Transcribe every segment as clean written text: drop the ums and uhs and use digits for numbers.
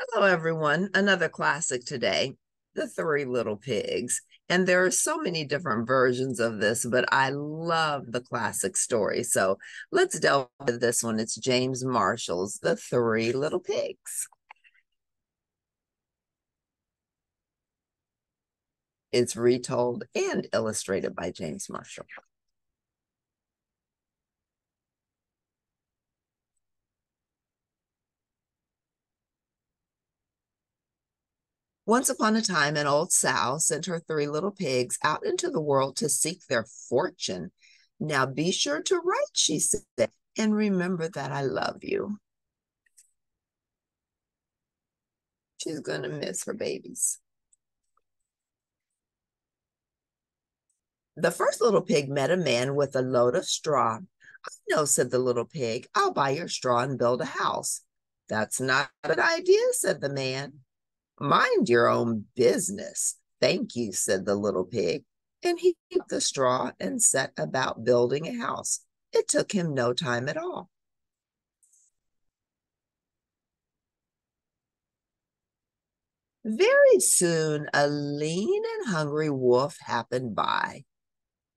Hello, everyone. Another classic today, The Three Little Pigs. And there are so many different versions of this, but I love the classic story. So let's delve into this one. It's James Marshall's The Three Little Pigs. It's retold and illustrated by James Marshall. Once upon a time, an old sow sent her three little pigs out into the world to seek their fortune. Now be sure to write, she said, and remember that I love you. She's going to miss her babies. The first little pig met a man with a load of straw. I know, said the little pig. I'll buy your straw and build a house. That's not a good idea, said the man. Mind your own business. Thank you, said the little pig. And he took the straw and set about building a house. It took him no time at all. Very soon, a lean and hungry wolf happened by.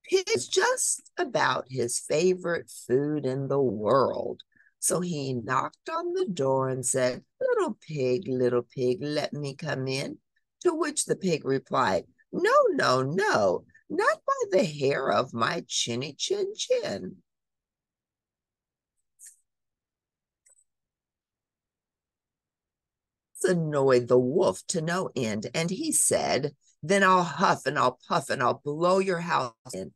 Pig's just about his favorite food in the world. So he knocked on the door and said, little pig, let me come in. To which the pig replied, no, no, no, not by the hair of my chinny chin chin. This annoyed the wolf to no end, and he said, then I'll huff and I'll puff and I'll blow your house in.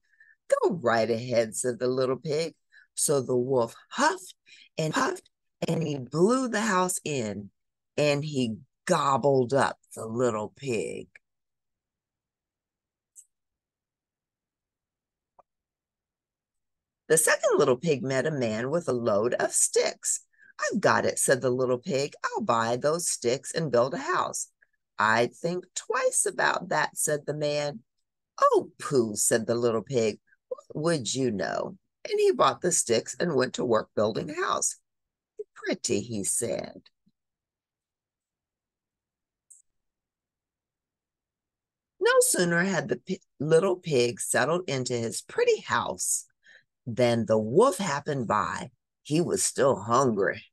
Go right ahead, said the little pig. So the wolf huffed and puffed, and he blew the house in, and he gobbled up the little pig. The second little pig met a man with a load of sticks. I've got it, said the little pig. I'll buy those sticks and build a house. I'd think twice about that, said the man. Oh, pooh, said the little pig. What would you know? And he bought the sticks and went to work building a house. Pretty, he said. No sooner had the little pig settled into his pretty house than the wolf happened by. He was still hungry,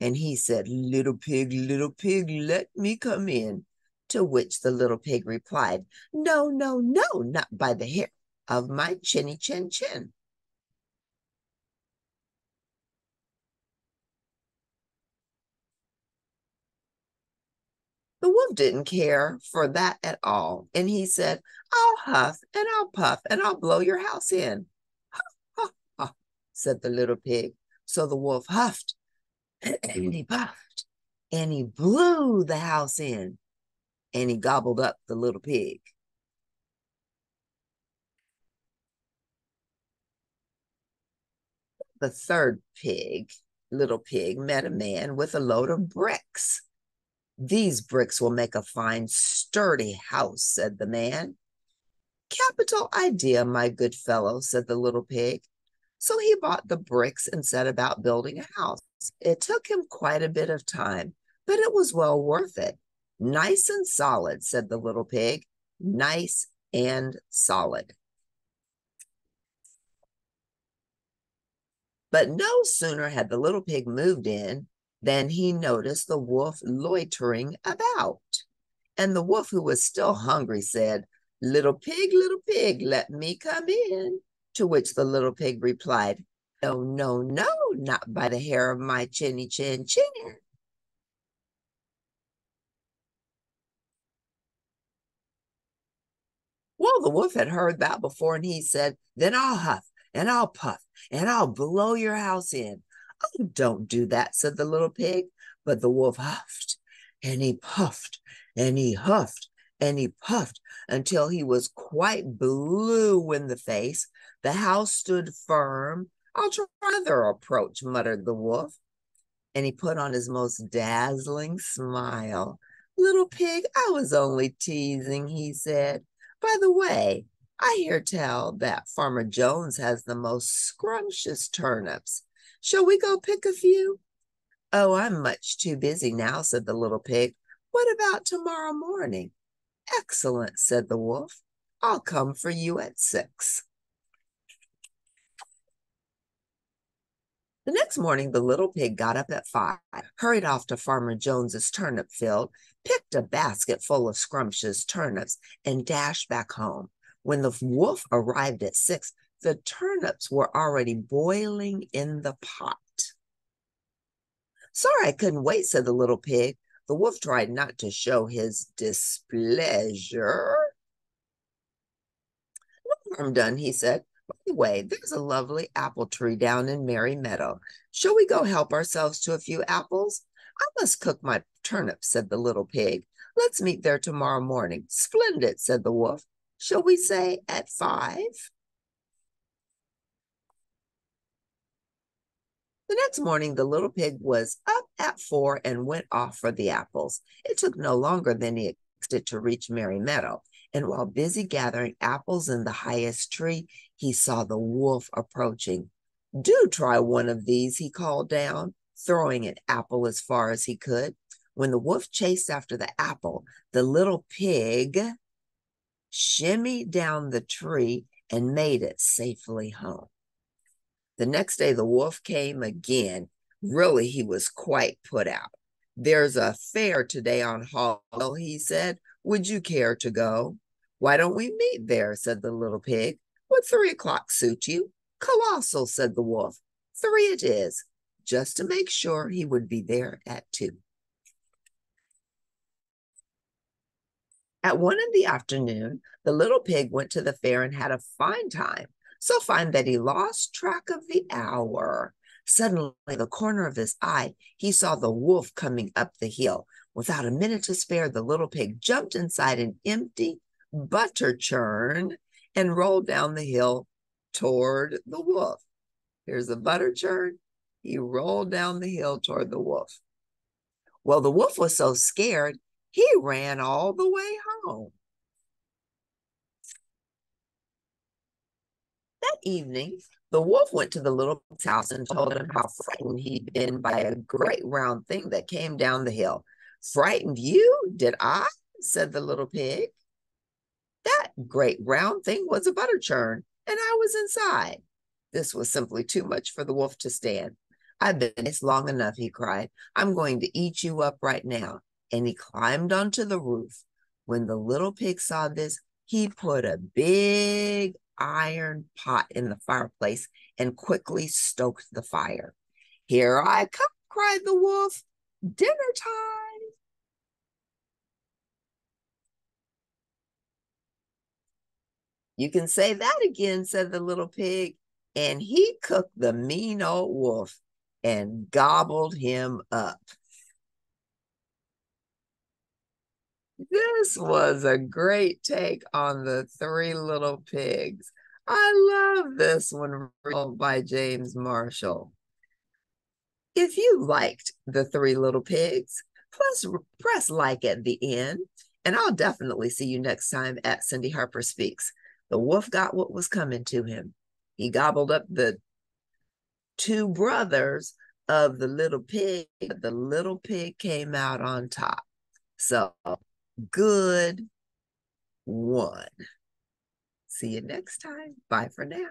and he said, little pig, let me come in. To which the little pig replied, no, no, no, not by the hair of my chinny chin chin. The wolf didn't care for that at all, and he said, I'll huff and I'll puff and I'll blow your house in. Huff, huff, huff, said the little pig. So the wolf huffed and he puffed and he blew the house in and he gobbled up the little pig. The third little pig, met a man with a load of bricks. These bricks will make a fine, sturdy house, said the man. Capital idea, my good fellow, said the little pig. So he bought the bricks and set about building a house. It took him quite a bit of time, but it was well worth it. Nice and solid, said the little pig. Nice and solid. But no sooner had the little pig moved in than he noticed the wolf loitering about. And the wolf, who was still hungry, said, little pig, let me come in. To which the little pig replied, no, no, no, not by the hair of my chinny chin chin. Well, the wolf had heard that before, and he said, then I'll huff and I'll puff and I'll blow your house in. Oh, don't do that, said the little pig. But the wolf huffed and he puffed and he huffed and he puffed until he was quite blue in the face. The house stood firm. I'll try another approach, muttered the wolf. And he put on his most dazzling smile. Little pig, I was only teasing, he said. By the way, I hear tell that Farmer Jones has the most scrumptious turnips. Shall we go pick a few? Oh, I'm much too busy now, said the little pig. What about tomorrow morning? Excellent, said the wolf. I'll come for you at 6. The next morning, the little pig got up at 5, hurried off to Farmer Jones's turnip field, picked a basket full of scrumptious turnips, and dashed back home. When the wolf arrived at 6, the turnips were already boiling in the pot. Sorry I couldn't wait, said the little pig. The wolf tried not to show his displeasure. No harm done, he said. By the way, there's a lovely apple tree down in Merry Meadow. Shall we go help ourselves to a few apples? I must cook my turnips, said the little pig. Let's meet there tomorrow morning. Splendid, said the wolf. Shall we say at 5? The next morning, the little pig was up at 4 and went off for the apples. It took no longer than he expected to reach Merry Meadow, and while busy gathering apples in the highest tree, he saw the wolf approaching. Do try one of these, he called down, throwing an apple as far as he could. When the wolf chased after the apple, the little pig shimmied down the tree and made it safely home. The next day, the wolf came again. Really, he was quite put out. There's a fair today on Hall, he said. Would you care to go? Why don't we meet there, said the little pig. Would 3 o'clock suit you? Colossal, said the wolf. 3 it is, just to make sure he would be there at 2. At 1 in the afternoon, the little pig went to the fair and had a fine time. So fine that he lost track of the hour. Suddenly, the corner of his eye, he saw the wolf coming up the hill. Without a minute to spare, the little pig jumped inside an empty butter churn and rolled down the hill toward the wolf. Here's a butter churn. He rolled down the hill toward the wolf. Well, the wolf was so scared, he ran all the way home. That evening, the wolf went to the little pig's house and told him how frightened he'd been by a great round thing that came down the hill. Frightened you? Did I? Said the little pig. That great round thing was a butter churn, and I was inside. This was simply too much for the wolf to stand. I've been nice long enough, he cried. I'm going to eat you up right now. And he climbed onto the roof. When the little pig saw this, he put a big iron pot in the fireplace and quickly stoked the fire. Here I come, cried the wolf. Dinner time. You can say that again, said the little pig. And he cooked the mean old wolf and gobbled him up. This was a great take on the 3 little pigs. I love this one, written by James Marshall. If you liked the 3 little pigs, plus press like at the end, and I'll definitely see you next time at Cindy Harper Speaks. The wolf got what was coming to him. He gobbled up the 2 brothers of the little pig, but the little pig came out on top. So, good one. See you next time. Bye for now.